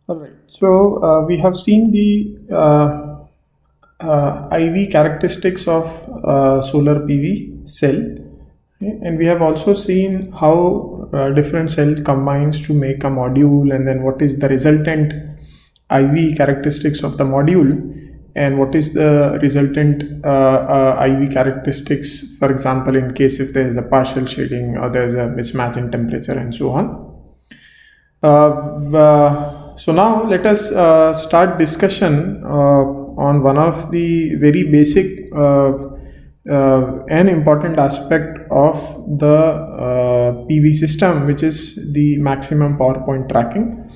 All right. So we have seen the IV characteristics of solar PV cell, okay? And we have also seen how different cell combines to make a module, and then what is the resultant IV characteristics of the module, and what is the resultant IV characteristics, for example, in case if there is a partial shading or there is a mismatch in temperature and so on. So now let us start discussion on one of the very basic and important aspect of the PV system, which is the maximum power point tracking.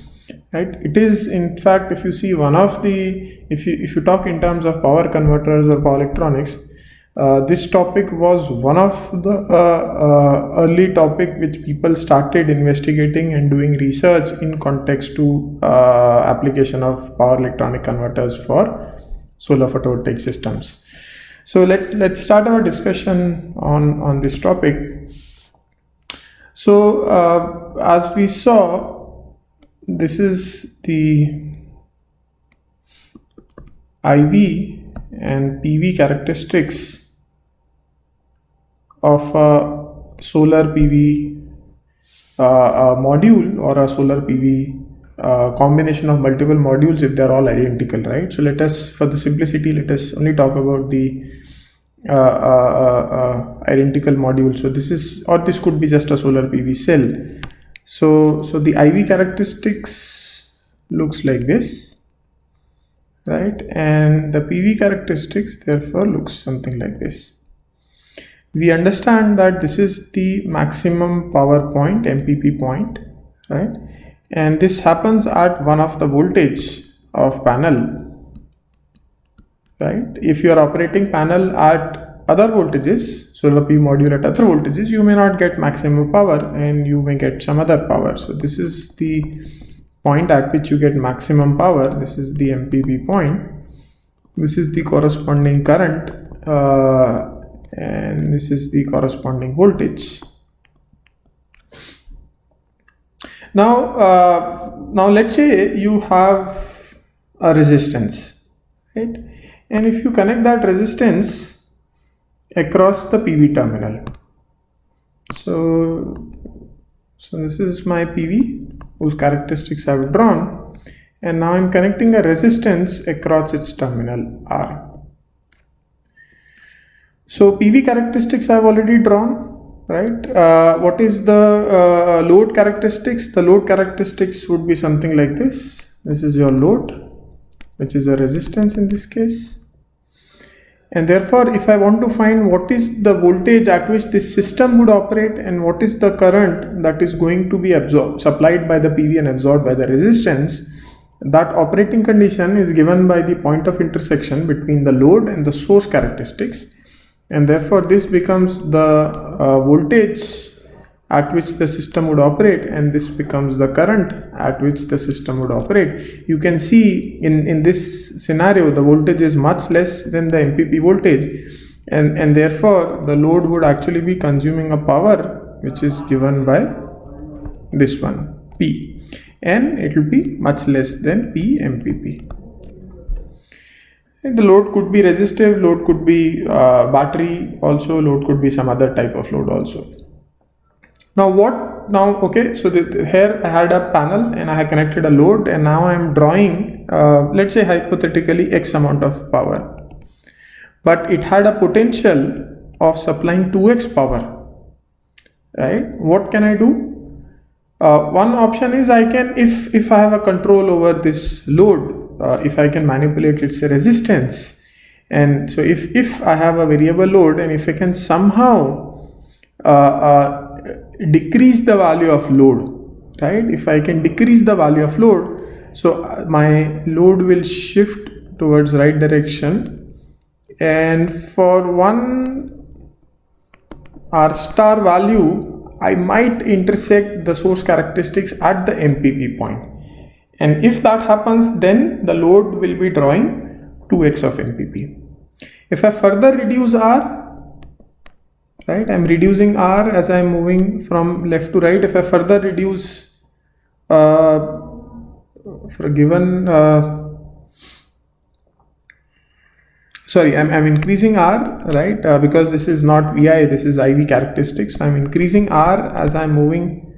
Right? It is in fact, if you see one of the, if you talk in terms of power converters or power electronics, this topic was one of the early topic which people started investigating and doing research in context to application of power electronic converters for solar photovoltaic systems. So let's start our discussion on this topic. So as we saw, this is the IV and PV characteristics of a solar PV module or a solar PV combination of multiple modules if they are all identical, right? So let us, for the simplicity, let us only talk about the identical module. So this is, or this could be just a solar PV cell. So the IV characteristics looks like this, right? And the PV characteristics therefore looks something like this. We understand that this is the maximum power point, MPP point, right? And this happens at one of the voltage of panel, right? If you are operating panel at other voltages, solar PV module at other voltages, you may not get maximum power and you may get some other power. So this is the point at which you get maximum power. This is the MPP point. This is the corresponding current, and this is the corresponding voltage. Now let's say you have a resistance, right? And if you connect that resistance across the PV terminal, so this is my PV whose characteristics I have drawn, and now I'm connecting a resistance across its terminal R. So PV characteristics I have already drawn, right? What is the load characteristics? The load characteristics would be something like this. This is your load, which is a resistance in this case. And therefore, if I want to find what is the voltage at which this system would operate and what is the current that is going to be supplied by the PV and absorbed by the resistance, that operating condition is given by the point of intersection between the load and the source characteristics. And therefore, this becomes the voltage at which the system would operate, and this becomes the current at which the system would operate. You can see in this scenario, the voltage is much less than the MPP voltage, and therefore the load would actually be consuming a power which is given by this one, P, and it will be much less than P MPP. And the load could be resistive, load could be battery also, load could be some other type of load also. Okay, so here I had a panel and I had connected a load, and now I am drawing, let's say hypothetically X amount of power, but it had a potential of supplying 2x power, right? What can I do? One option is I can, if I have a control over this load, if I can manipulate its resistance, and so if I have a variable load and if I can somehow decrease the value of load, right? If I can decrease the value of load, so my load will shift towards right direction, and for one R star value, I might intersect the source characteristics at the MPP point. And if that happens, then the load will be drawing 2x of MPP. If I further reduce R, right, I'm reducing R as I'm moving from left to right. If I further reduce for a given sorry, I'm increasing R, right? Because this is not VI, this is IV characteristics. So I'm increasing R as I'm moving.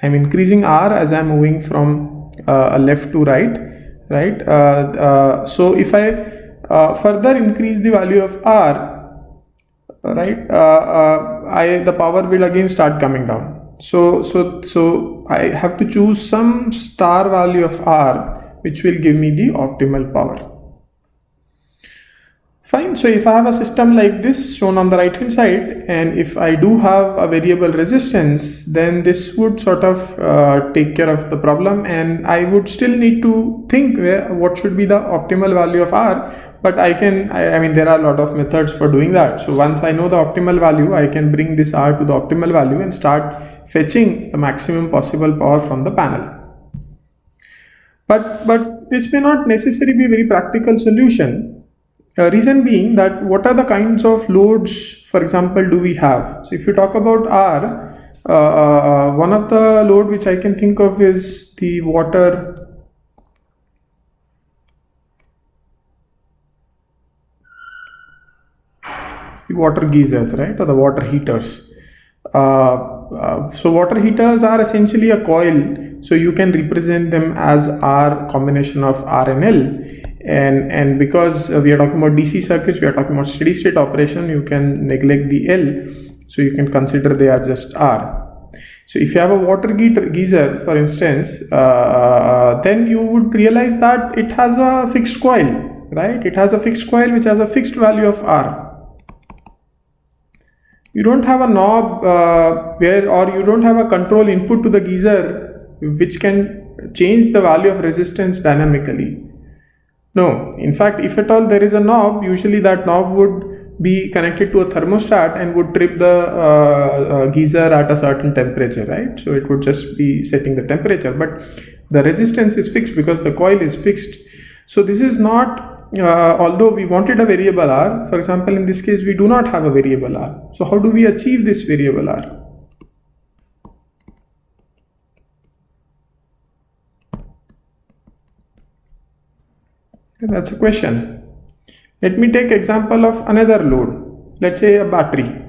I'm increasing R as I'm moving from left to right, right? So if I further increase the value of R, right, the power will again start coming down. So I have to choose some star value of R which will give me the optimal power. Fine. So if I have a system like this shown on the right hand side, and if I do have a variable resistance, then this would sort of take care of the problem, and I would still need to think what should be the optimal value of R. But I mean there are a lot of methods for doing that. So once I know the optimal value, I can bring this R to the optimal value and start fetching the maximum possible power from the panel. But this may not necessarily be a very practical solution. Reason being that what are the kinds of loads, for example, do we have? So if you talk about R, one of the load which I can think of is the water geysers, right, or the water heaters. So water heaters are essentially a coil, so you can represent them as R combination of R and L. And because we are talking about DC circuits, we are talking about steady state operation, you can neglect the L, so you can consider they are just R. So if you have a water geyser, for instance, then you would realize that it has a fixed coil, right? It has a fixed coil which has a fixed value of R. You don't have a knob or you don't have a control input to the geyser which can change the value of resistance dynamically. No, in fact, if at all there is a knob, usually that knob would be connected to a thermostat and would trip the geyser at a certain temperature, right? So it would just be setting the temperature, but the resistance is fixed because the coil is fixed. So this is not, although we wanted a variable R, for example, in this case, we do not have a variable R. So how do we achieve this variable R? That's a question. Let me take example of another load. Let's say a battery.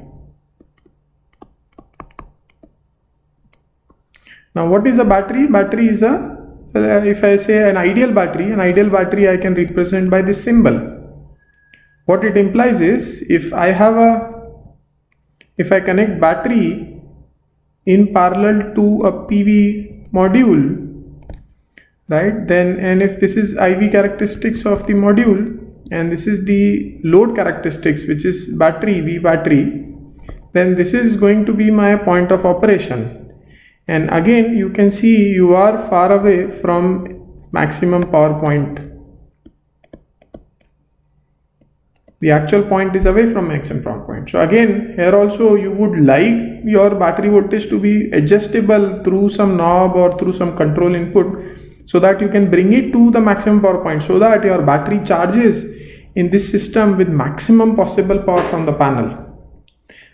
Now what is a battery? Battery is if I say an ideal battery I can represent by this symbol. What it implies is if I connect battery in parallel to a PV module, right, then, and if this is IV characteristics of the module and this is the load characteristics which is battery, V battery, then this is going to be my point of operation. And again you can see you are far away from maximum power point. The actual point is away from maximum power point. So again, here also you would like your battery voltage to be adjustable through some knob or through some control input, so that you can bring it to the maximum power point, so that your battery charges in this system with maximum possible power from the panel.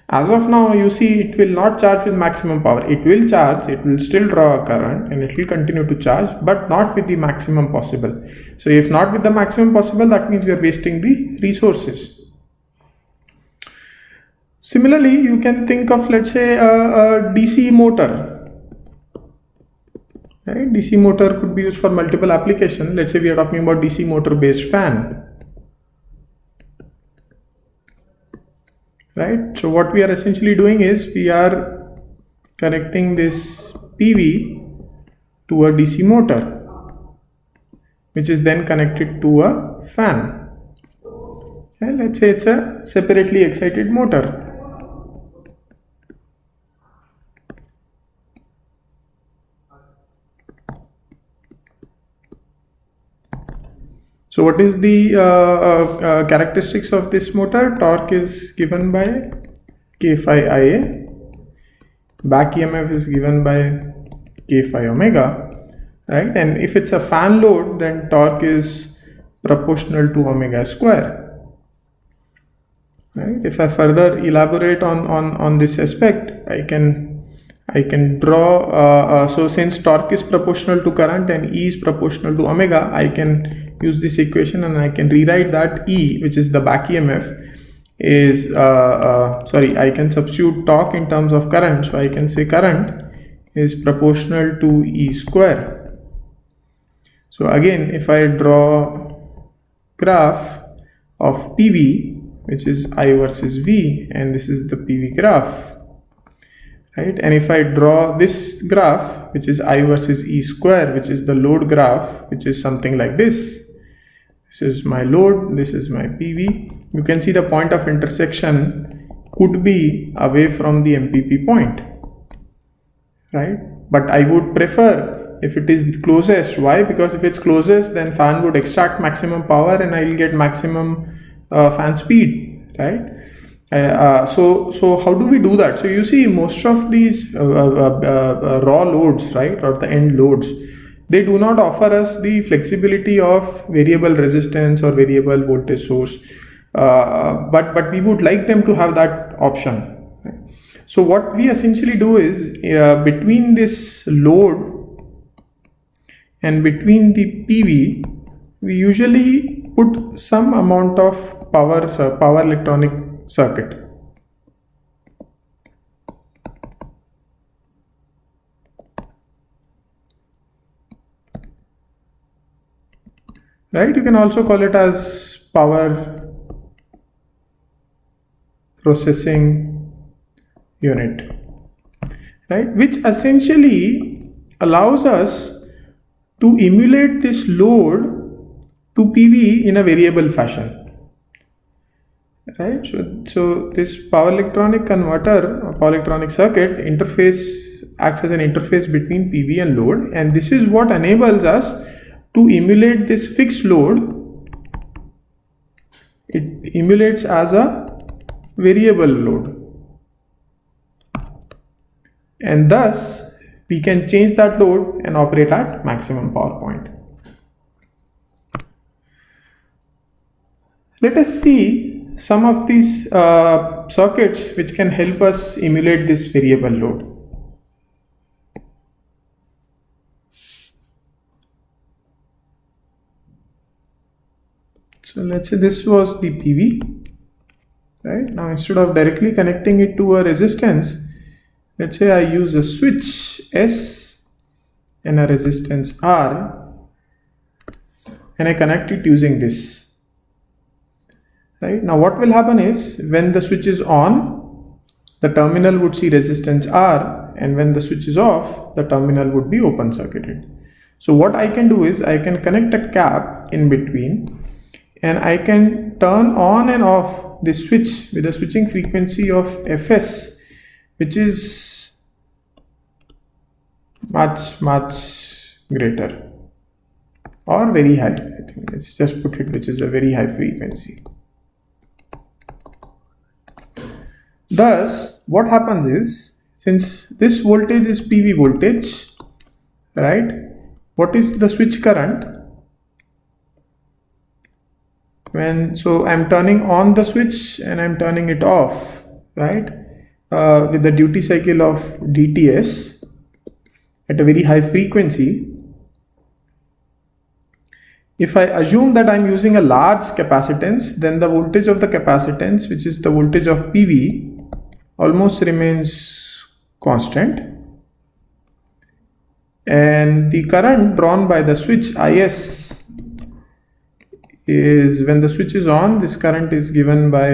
As of now, you see it will not charge with maximum power. It will charge, it will still draw a current and it will continue to charge, but not with the maximum possible. So if not with the maximum possible, that means we are wasting the resources. Similarly, you can think of, let's say, a DC motor. Right? DC motor could be used for multiple applications. Let's say we are talking about DC motor based fan. Right? So what we are essentially doing is we are connecting this PV to a DC motor, which is then connected to a fan. Okay? Let's say it's a separately excited motor. So what is the characteristics of this motor? Torque is given by K phi Ia, back EMF is given by K phi omega, right? And if it's a fan load, then torque is proportional to omega square, right? If I further elaborate on this aspect, I can I can draw, so since torque is proportional to current and E is proportional to omega, I can use this equation and I can rewrite that E, which is the back EMF, is, I can substitute torque in terms of current. So I can say current is proportional to E square. So again, if I draw graph of PV, which is I versus V, and this is the PV graph, right? And if I draw this graph, which is I versus E square, which is the load graph, which is something like this. This is my load, this is my PV. You can see the point of intersection could be away from the MPP point, right? But I would prefer if it is closest. Why? Because if it's closest, then fan would extract maximum power and I will get maximum fan speed, right? So how do we do that? So you see, most of these raw loads, right, or the end loads, they do not offer us the flexibility of variable resistance or variable voltage source, but we would like them to have that option. Right? So what we essentially do is, between this load and between the PV, we usually put some amount of power electronic circuit. Right? You can also call it as power processing unit, right? Which essentially allows us to emulate this load to PV in a variable fashion, right? So this power electronic converter or power electronic circuit interface acts as an interface between PV and load, and this is what enables us to emulate this fixed load. It emulates as a variable load, and thus we can change that load and operate at maximum power point. Let us see some of these circuits which can help us emulate this variable load. So let's say this was the PV, right? Now instead of directly connecting it to a resistance, let's say I use a switch S and a resistance R, and I connect it using this, right? Now what will happen is, when the switch is on, the terminal would see resistance R, and when the switch is off, the terminal would be open circuited. So what I can do is, I can connect a cap in between, and I can turn on and off this switch with a switching frequency of Fs, which is much greater or very high. I think let's just put it, which is a very high frequency. Thus, what happens is, since this voltage is PV voltage, right? What is the switch current? So I'm turning on the switch and I'm turning it off, right? With the duty cycle of DTS at a very high frequency. If I assume that I'm using a large capacitance, then the voltage of the capacitance, which is the voltage of PV, almost remains constant, and the current drawn by the switch IS is, when the switch is on, this current is given by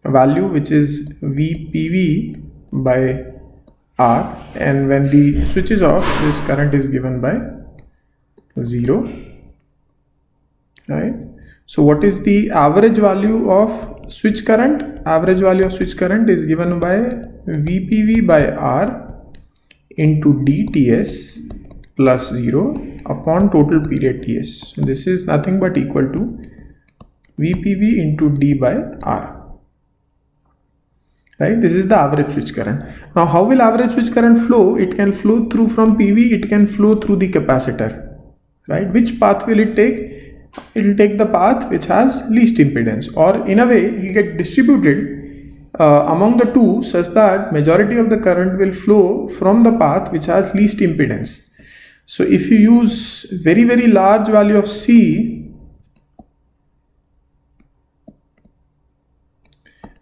a value which is VPV by R, and when the switch is off, this current is given by 0, right? So what is the average value of switch current? Average value of switch current is given by VPV by R into DTS plus 0 upon total period Ts. So this is nothing but equal to VPV into D by R, right? This is the average switch current. Now how will average switch current flow? It can flow through from PV, it can flow through the capacitor, right? Which path will it take? It will take the path which has least impedance, or in a way it will get distributed among the two such that majority of the current will flow from the path which has least impedance. So if you use very large value of C,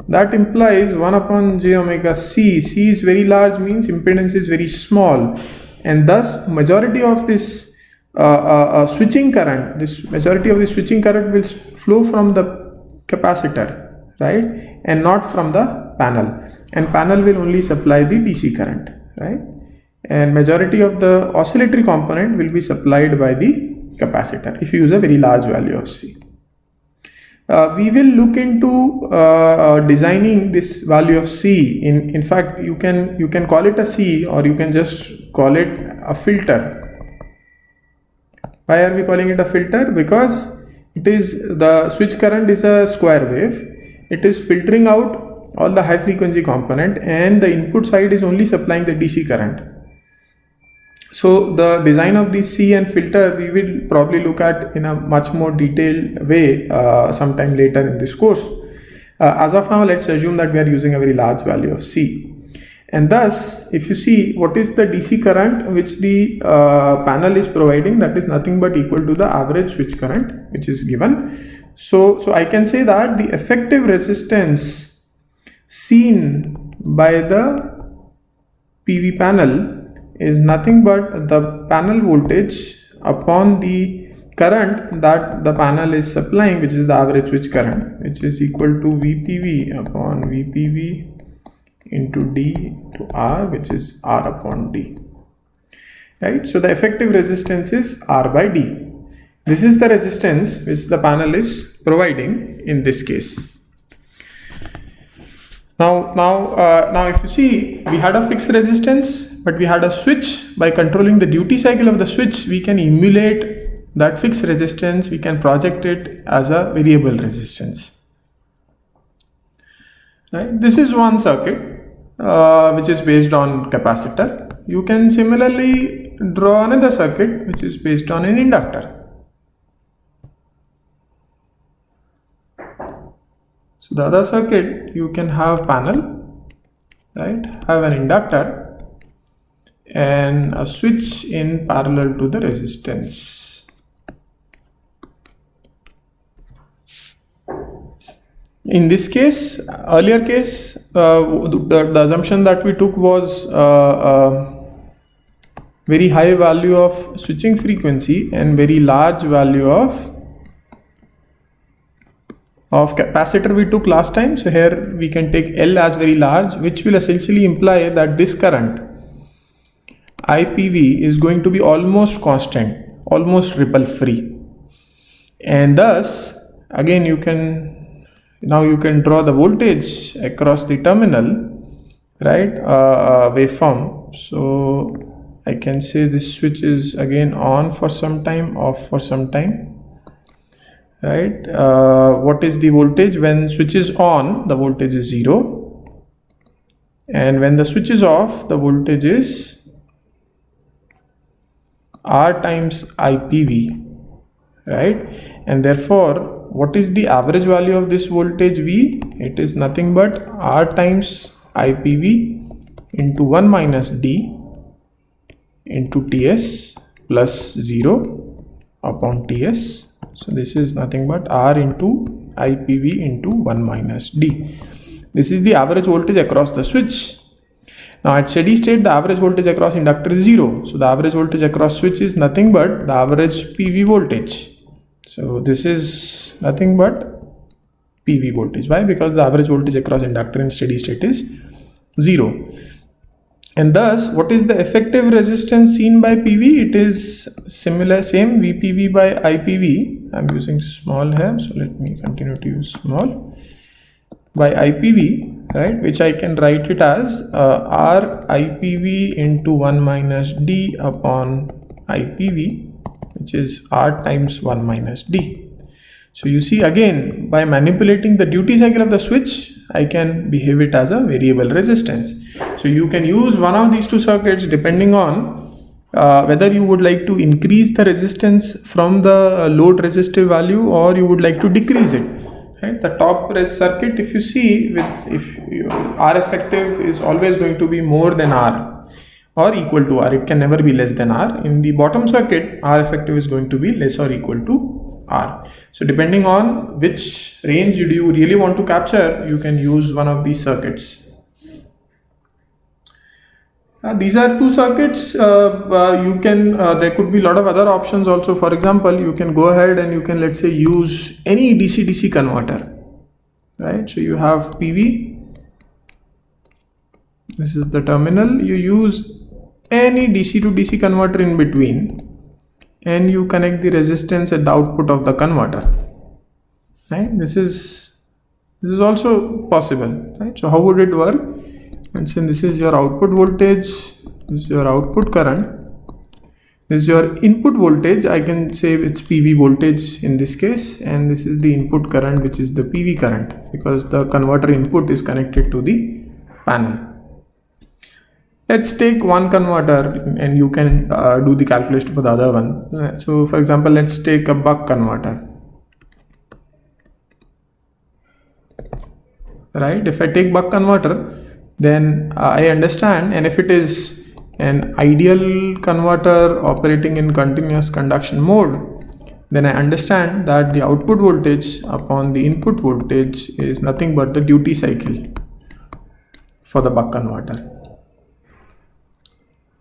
that implies 1 upon j omega C. C is very large means impedance is very small, and thus majority of this switching current, will flow from the capacitor, right, and not from the panel, and panel will only supply the DC current, right, and majority of the oscillatory component will be supplied by the capacitor if you use a very large value of C. We will look into designing this value of C. In fact, you can call it a C, or you can just call it a filter. Why are we calling it a filter? Because it is, the switch current is a square wave. It is filtering out all the high frequency component, and the input side is only supplying the DC current. So the design of this C and filter we will probably look at in a much more detailed way sometime later in this course. As of now, let's assume that we are using a very large value of C. And thus, if you see what is the DC current which the panel is providing, that is nothing but equal to the average switch current which is given. So I can say that the effective resistance seen by the PV panel is nothing but the panel voltage upon the current that the panel is supplying, which is the average switch current, which is equal to VPV upon VPV into D to R, which is R upon D, right? So the effective resistance is R by D. This is the resistance which the panel is providing in this case. Now if you see, we had a fixed resistance, but we had a switch. By controlling the duty cycle of the switch, we can emulate that fixed resistance, we can project it as a variable resistance, right? This is one circuit which is based on capacitor. You can similarly draw another circuit which is based on an inductor. So the other circuit, you can have panel, right, have an inductor and a switch in parallel to the resistance. In this case, earlier case, the assumption that we took was very high value of switching frequency and very large value of capacitor we took last time. So here we can take L as very large, which will essentially imply that this current IPV is going to be almost constant, almost ripple free, and thus again you can draw the voltage across the terminal, right, waveform. So I can say this switch is again on for some time, off for some time, right? What is the voltage? When switch is on, the voltage is 0, and when the switch is off, the voltage is R times IPV, right? And therefore, what is the average value of this voltage V? It is nothing but R times IPV into 1 minus D into TS plus 0 upon TS. So this is nothing but R into IPV into 1 minus D. This is the average voltage across the switch. Now at steady state, the average voltage across inductor is 0. So the average voltage across switch is nothing but the average PV voltage. So this is nothing but PV voltage. Why? Because the average voltage across inductor in steady state is 0. And thus, what is the effective resistance seen by PV? It is similar, same VPV by IPV. I'm using small here, so let me continue to use small. By IPV, right, which I can write it as R IPV into 1 minus D upon IPV, which is R times 1 minus D. So you see, again, by manipulating the duty cycle of the switch, I can behave it as a variable resistance. So you can use one of these two circuits depending on whether you would like to increase the resistance from the load resistive value or you would like to decrease it, right? The top res circuit, if you see, R effective is always going to be more than R or equal to R. It can never be less than R. In the bottom circuit, R effective is going to be less or equal to R. So depending on which range do you really want to capture, you can use one of these circuits. These are two circuits. There could be a lot of other options also. For example, you can go ahead and you can, let's say, use any DC-DC converter, right? So you have PV. This is the terminal. You use any DC to DC converter in between, and you connect the resistance at the output of the converter, right? This is also possible, right? So how would it work? And since this is your output voltage, this is your output current, this is your input voltage, I can say it's PV voltage in this case, and this is the input current, which is the PV current, because the converter input is connected to the panel. Let's take one converter and you can do the calculation for the other one. So for example, let's take a buck converter, right? If I take buck converter, then I understand, and if it is an ideal converter operating in continuous conduction mode, then I understand that the output voltage upon the input voltage is nothing but the duty cycle for the buck converter,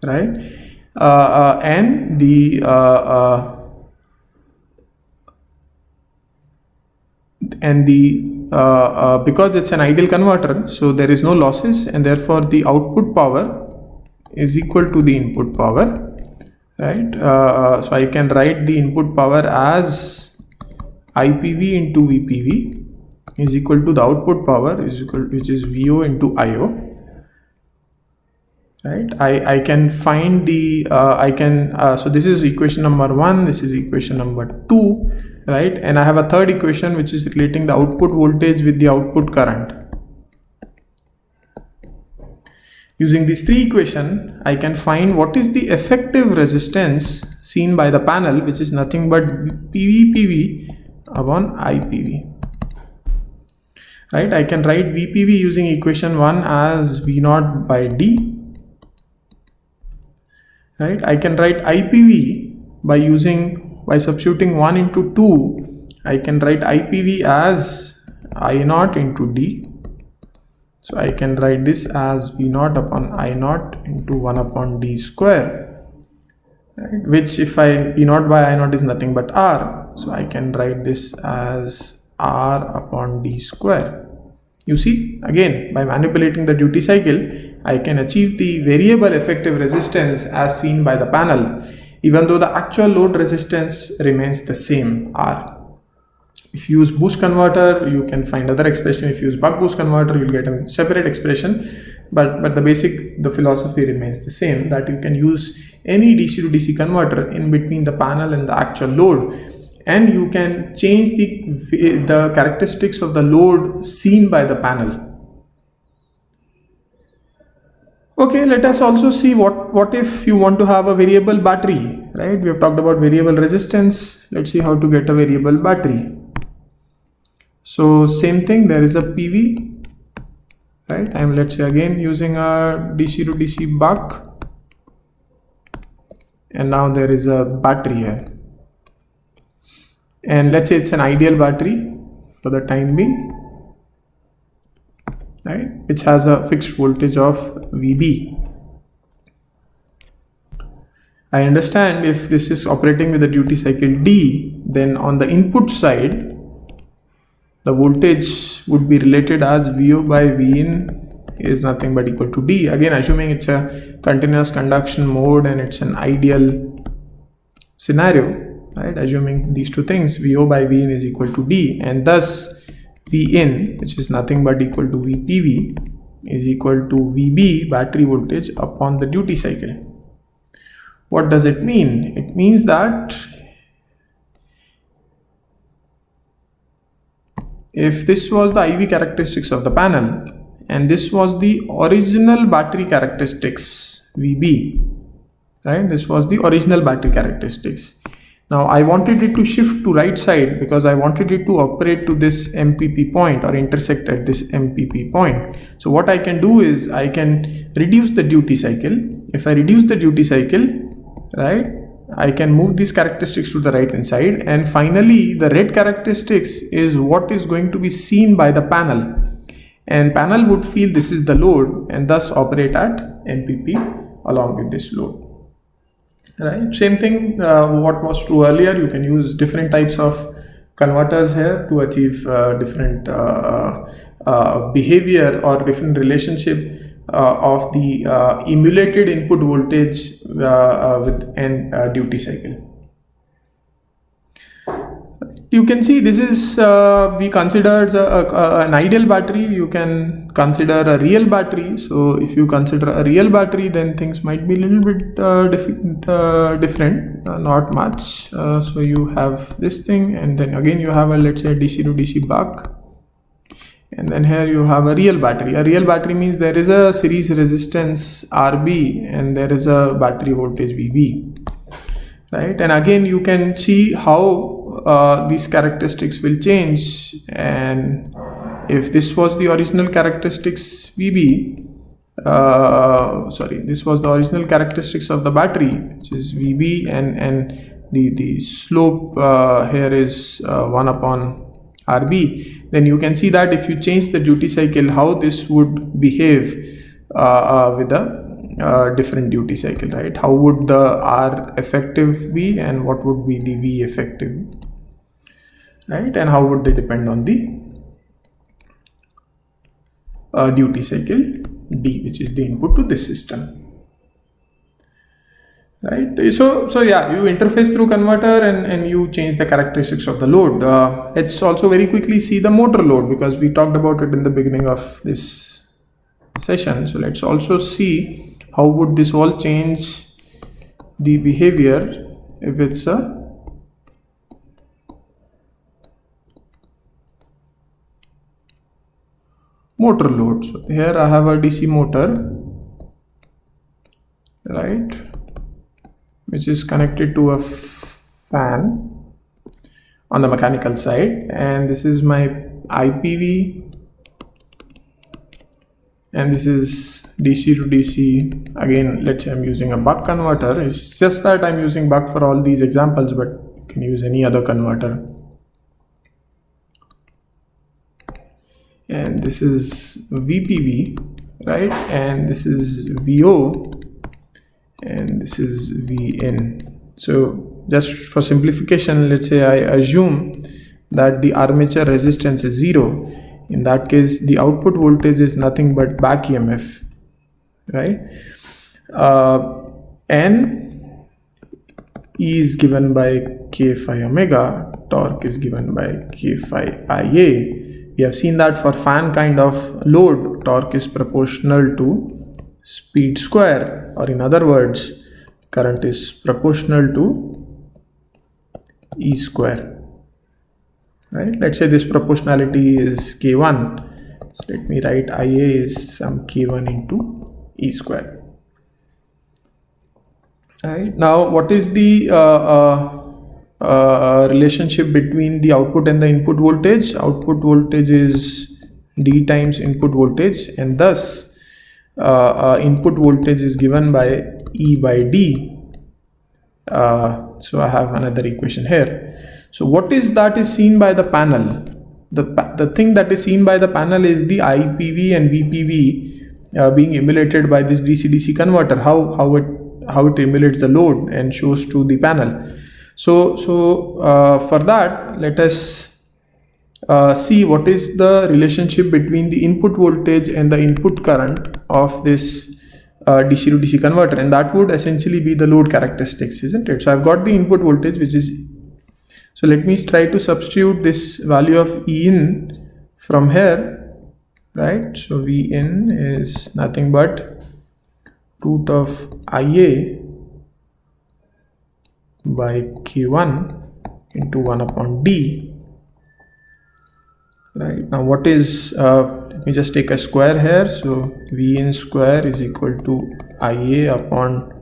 right? Because it's an ideal converter, so there is no losses, and therefore the output power is equal to the input power, right? So I can write the input power as IPV into VPV is equal to the output power which is VO into IO, right? I can find the so this is equation number 1, this is equation number 2, right? And I have a third equation which is relating the output voltage with the output current. Using these three equations, I can find what is the effective resistance seen by the panel, which is nothing but PV upon IPV, right? I can write VPV using equation 1 as V0 by D, right? I can write IPV by substituting 1 into 2, I can write IPV as I0 into D. So I can write this as V0 upon I0 into 1 upon D square, right? Which if V0 by I0 is nothing but R, so I can write this as R upon D square. You see, again, by manipulating the duty cycle, I can achieve the variable effective resistance as seen by the panel, even though the actual load resistance remains the same, R. If you use boost converter, you can find other expression. If you use buck boost converter, you'll get a separate expression, but the philosophy remains the same, that you can use any DC to DC converter in between the panel and the actual load, and you can change the characteristics of the load seen by the panel. Okay, let us also see what if you want to have a variable battery, right? We have talked about variable resistance. Let's see how to get a variable battery. So same thing, there is a PV, right? I'm, let's say, again using a DC to DC buck, and now there is a battery here, and let's say it's an ideal battery for the time being, right, which has a fixed voltage of VB. I understand if this is operating with a duty cycle D, then on the input side the voltage would be related as VO by Vin is nothing but equal to D. Again, assuming it's a continuous conduction mode and it's an ideal scenario, right? Assuming these two things, VO by Vin is equal to D, and thus Vin, which is nothing but equal to VPV, is equal to VB, battery voltage, upon the duty cycle. What does it mean? It means that if this was the IV characteristics of the panel and this was the original battery characteristics VB, right? This was the original battery characteristics. Now I wanted it to shift to right side because I wanted it to operate to this MPP point or intersect at this MPP point. So what I can do is I can reduce the duty cycle. If I reduce the duty cycle, right, I can move these characteristics to the right hand side, and finally the red characteristics is what is going to be seen by the panel, and panel would feel this is the load and thus operate at MPP along with this load. Right, same thing what was true earlier. You can use different types of converters here to achieve different behavior or different relationship of the emulated input voltage with an duty cycle. You can see this is we considered an ideal battery. You can consider a real battery. So if you consider a real battery, then things might be a little bit different, not much. So you have this thing, and then again you have a, let's say, DC to DC buck, and then here you have a real battery. A real battery means there is a series resistance RB and there is a battery voltage VB, right? And again you can see how these characteristics will change, and if this was the original characteristics VB, this was the original characteristics of the battery, which is VB, and the slope here is 1 upon RB, then you can see that if you change the duty cycle, how this would behave with a different duty cycle, right? How would the R effective be and what would be the V effective, right? And how would they depend on the duty cycle D, which is the input to this system, right? So yeah, you interface through converter and you change the characteristics of the load. Let's also very quickly see the motor load because we talked about it in the beginning of this session. So let's also see how would this all change the behavior if it's a motor load. So here I have a DC motor, right, which is connected to a fan on the mechanical side, and this is my IPV, and this is DC to DC. Again, let's say I'm using a buck converter. It's just that I'm using buck for all these examples, but you can use any other converter. And this is VPV, right, and this is VO, and this is Vin. So just for simplification, let's say I assume that the armature resistance is 0. In that case, the output voltage is nothing but back EMF, right? N is given by K phi omega, torque is given by K phi Ia. We have seen that for fan kind of load, torque is proportional to speed square, or in other words, current is proportional to E square, right? Let's say this proportionality is K1. So let me write Ia is some K1 into E square. Right, now what is the relationship between the output and the input voltage? Output voltage is D times input voltage, and thus input voltage is given by E by D. So I have another equation here. So what is that is seen by the panel? The thing that is seen by the panel is the IPV and VPV being emulated by this DC-DC converter. How it emulates the load and shows to the panel. So for that, let us see what is the relationship between the input voltage and the input current of this DC to DC converter, and that would essentially be the load characteristics, isn't it? So I've got the input voltage, which is, so let me try to substitute this value of E in from here, right? So V in is nothing but root of Ia by K1 into 1 upon D. Right, now what is, let me just take a square here. So V in square is equal to Ia upon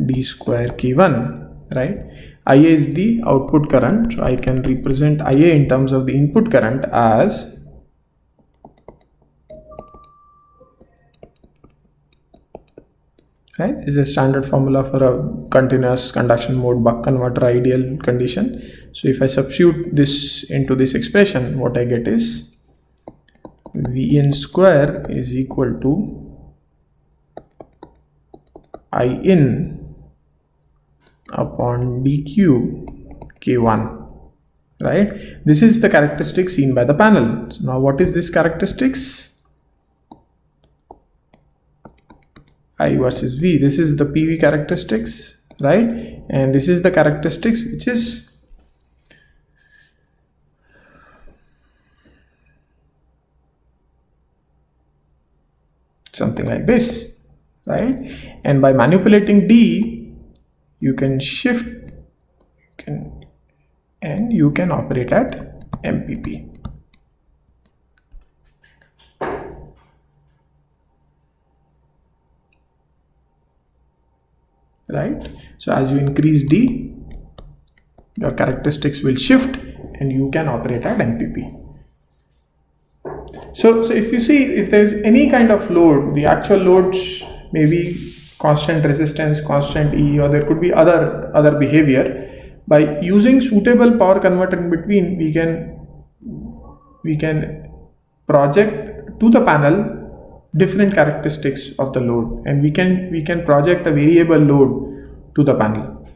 D square K1, right? IA is the output current. So I can represent IA in terms of the input current as right. This is a standard formula for a continuous conduction mode buck converter ideal condition. So if I substitute this into this expression, what I get is Vin square is equal to In upon dq k1, right? This is the characteristic seen by the panel. So now what is this characteristics? I versus V. This is the PV characteristics, right? And this is the characteristics which is something like this, right? And by manipulating D, you can shift, and you can operate at MPP. Right? So as you increase D, your characteristics will shift and you can operate at MPP. So if you see, if there is any kind of load, the actual loads may be constant resistance, constant E, or there could be other behavior. By using suitable power converter in between, we can project to the panel different characteristics of the load, and we can project a variable load to the panel,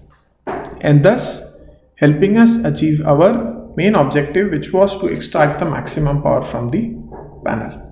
and thus helping us achieve our main objective, which was to extract the maximum power from the panel.